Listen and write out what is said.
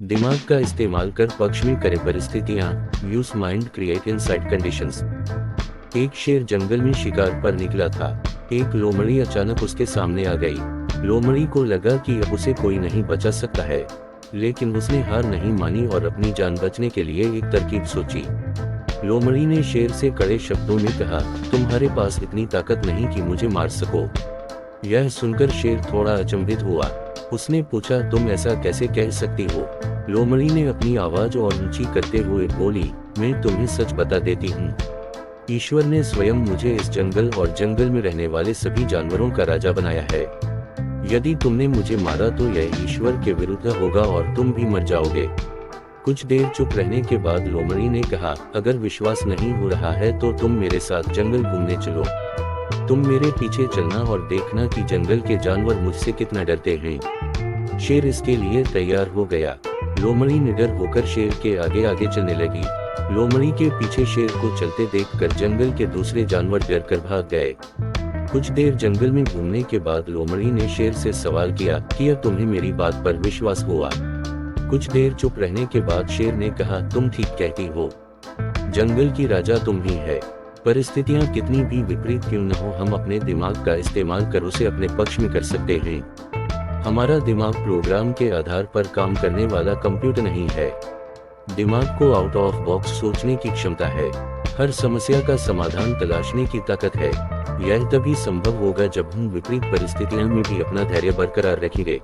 दिमाग का इस्तेमाल कर पक्ष में करे परिस्थितियाँ। Use mind create inside conditions. एक शेर जंगल में शिकार पर निकला था। एक लोमड़ी अचानक उसके सामने आ गई। लोमड़ी को लगा कि अब उसे कोई नहीं बचा सकता है, लेकिन उसने हार नहीं मानी और अपनी जान बचने के लिए एक तरकीब सोची। लोमड़ी ने शेर से कड़े शब्दों में कहा, तुम्हारे पास इतनी ताकत नहीं कि मुझे मार सको। यह सुनकर शेर थोड़ा अचंभित हुआ। उसने पूछा, तुम ऐसा कैसे कह सकती हो? लोमड़ी ने अपनी आवाज और ऊंची करते हुए बोली, मैं तुम्हें सच बता देती हूँ। ईश्वर ने स्वयं मुझे इस जंगल और जंगल में रहने वाले सभी जानवरों का राजा बनाया है। यदि तुमने मुझे मारा तो यह ईश्वर के विरुद्ध होगा और तुम भी मर जाओगे। कुछ देर चुप रहने के बाद लोमड़ी ने कहा, अगर विश्वास नहीं हो रहा है तो तुम मेरे साथ जंगल घूमने चलो। तुम मेरे पीछे चलना और देखना कि जंगल के जानवर मुझसे कितना डरते हैं। शेर इसके लिए तैयार हो गया। लोमड़ी निडर होकर शेर के आगे आगे चलने लगी। लोमड़ी के पीछे शेर को चलते देखकर जंगल के दूसरे जानवर डर कर भाग गए। कुछ देर जंगल में घूमने के बाद लोमड़ी ने शेर से सवाल किया, क्या तुम्हें मेरी बात पर विश्वास हुआ? कुछ देर चुप रहने के बाद शेर ने कहा, तुम ठीक कहती हो। जंगल की राजा तुम ही है। परिस्थितियां कितनी भी विपरीत क्यों न हो, हम अपने दिमाग का इस्तेमाल कर उसे अपने पक्ष में कर सकते हैं। हमारा दिमाग प्रोग्राम के आधार पर काम करने वाला कंप्यूटर नहीं है। दिमाग को आउट ऑफ बॉक्स सोचने की क्षमता है। हर समस्या का समाधान तलाशने की ताकत है। यह तभी संभव होगा जब हम विपरीत परिस्थितियों में भी अपना धैर्य बरकरार रखेंगे।